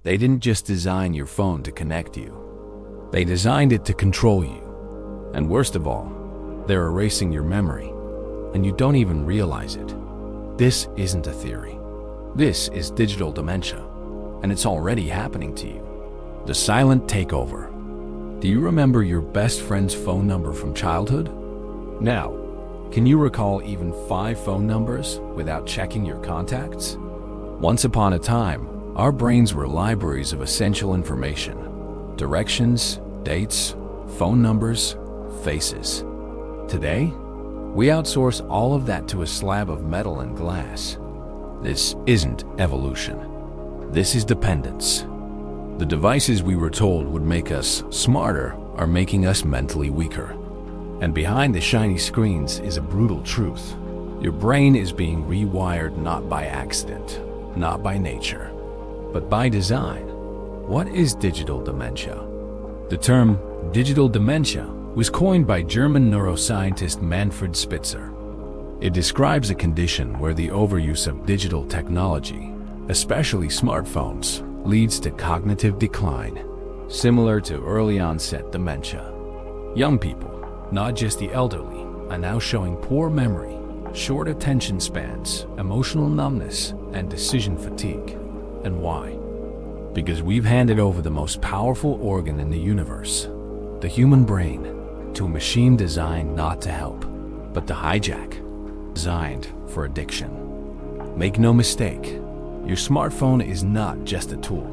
They didn't just design your phone to connect you. They designed it to control you. And worst of all, they're erasing your memory, and you don't even realize it. This isn't a theory. This is digital dementia, and it's already happening to you. The silent takeover. Do you remember your best friend's phone number from childhood? Now, can you recall even 5 phone numbers without checking your contacts? Once upon a time, our brains were libraries of essential information. Directions, dates, phone numbers, faces. Today, we outsource all of that to a slab of metal and glass. This isn't evolution. This is dependence. The devices we were told would make us smarter are making us mentally weaker. And behind the shiny screens is a brutal truth. Your brain is being rewired not by accident, not by nature, but by design. What is digital dementia? The term digital dementia was coined by German neuroscientist Manfred Spitzer. It describes a condition where the overuse of digital technology, especially smartphones, leads to cognitive decline, similar to early onset dementia. Young people, not just the elderly, are now showing poor memory, short attention spans, emotional numbness, and decision fatigue. And why? Because we've handed over the most powerful organ in the universe, the human brain, to a machine designed not to help, but to hijack, designed for addiction. Make no mistake, your smartphone is not just a tool.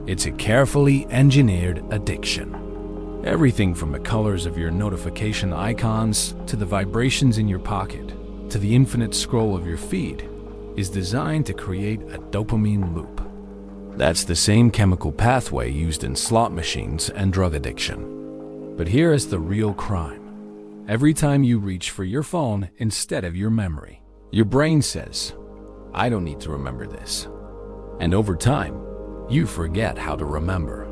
It's a carefully engineered addiction. Everything from the colors of your notification icons to the vibrations in your pocket to the infinite scroll of your feed is designed to create a dopamine loop. That's the same chemical pathway used in slot machines and drug addiction. But here is the real crime. Every time you reach for your phone instead of your memory, your brain says, I don't need to remember this. And over time, you forget how to remember.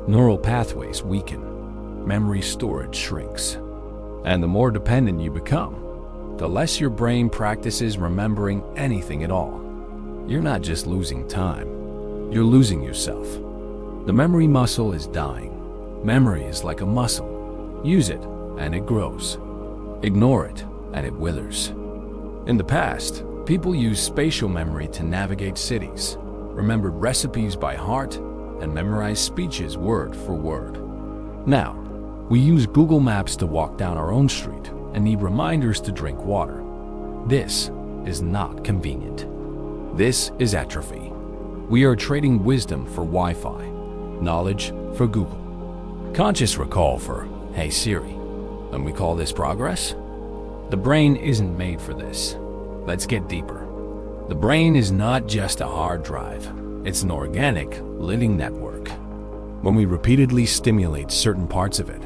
Neural pathways weaken, memory storage shrinks. And the more dependent you become, the less your brain practices remembering anything at all. You're not just losing time, you're losing yourself. The memory muscle is dying. Memory is like a muscle. Use it, and it grows. Ignore it, and it withers. In the past, people used spatial memory to navigate cities, remembered recipes by heart, and memorized speeches word for word. Now, we use Google Maps to walk down our own street and need reminders to drink water. This is not convenient. This is atrophy. We are trading wisdom for Wi-Fi, knowledge for Google, conscious recall for Hey Siri. And we call this progress? The brain isn't made for this. Let's get deeper. The brain is not just a hard drive. It's an organic, living network. When we repeatedly stimulate certain parts of it,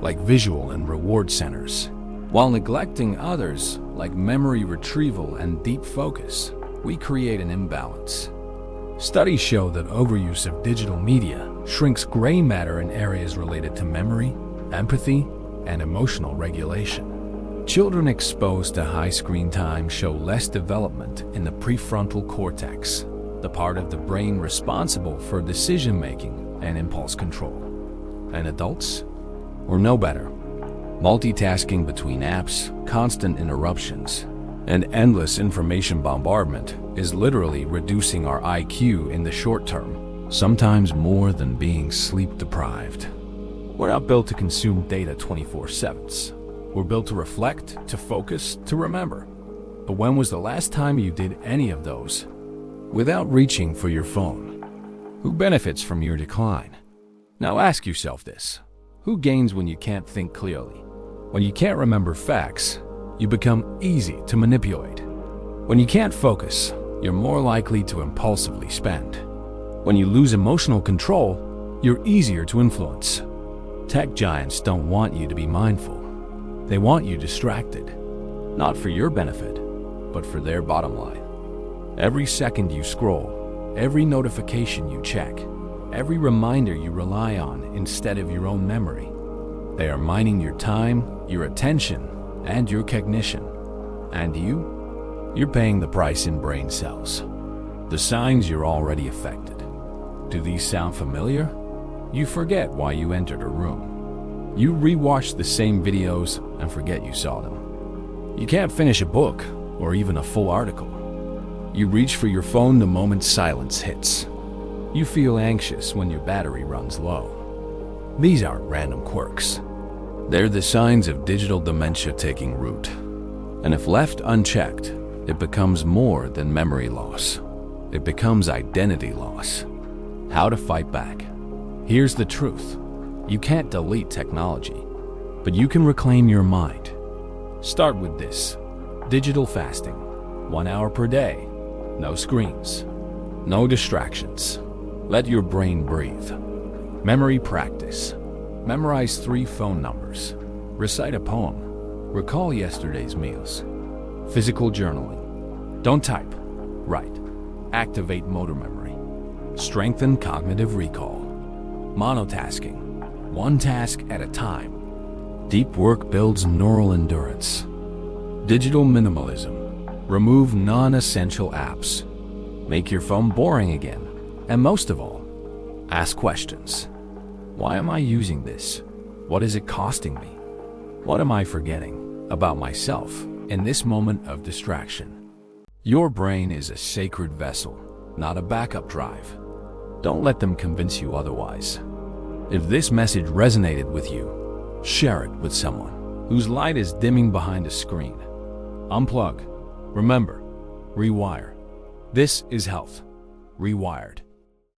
like visual and reward centers, while neglecting others, like memory retrieval and deep focus, we create an imbalance. Studies show that overuse of digital media shrinks gray matter in areas related to memory, empathy, and emotional regulation. Children exposed to high screen time show less development in the prefrontal cortex, the part of the brain responsible for decision-making and impulse control. And adults? We're no better. Multitasking between apps, constant interruptions, and endless information bombardment is literally reducing our IQ in the short term, sometimes more than being sleep-deprived. We're not built to consume data 24/7. We're built to reflect, to focus, to remember. But when was the last time you did any of those without reaching for your phone? Who benefits from your decline? Now ask yourself this. Who gains when you can't think clearly? When you can't remember facts, you become easy to manipulate. When you can't focus, you're more likely to impulsively spend. When you lose emotional control, you're easier to influence. Tech giants don't want you to be mindful. They want you distracted, not for your benefit, but for their bottom line. Every second you scroll, every notification you check, every reminder you rely on instead of your own memory, they are mining your time, your attention, and your cognition. And you're paying the price in brain cells. The signs you're already affected. Do these sound familiar? You forget why you entered a room. You rewatch the same videos and forget you saw them. You can't finish a book or even a full article. You reach for your phone the moment silence hits. You feel anxious when your battery runs low. These aren't random quirks. They're the signs of digital dementia taking root. And if left unchecked, it becomes more than memory loss. It becomes identity loss. How to fight back? Here's the truth. You can't delete technology, but you can reclaim your mind. Start with this. Digital fasting. 1 hour per day. No screens. No distractions. Let your brain breathe. Memory practice. Memorize 3 phone numbers. Recite a poem. Recall yesterday's meals. Physical journaling. Don't type. Write. Activate motor memory. Strengthen cognitive recall. Monotasking. 1 task at a time. Deep work builds neural endurance. Digital minimalism. Remove non-essential apps. Make your phone boring again. And most of all, ask questions. Why am I using this? What is it costing me? What am I forgetting about myself in this moment of distraction? Your brain is a sacred vessel, not a backup drive. Don't let them convince you otherwise. If this message resonated with you, share it with someone whose light is dimming behind a screen. Unplug. Remember, rewire. This is health. Rewired.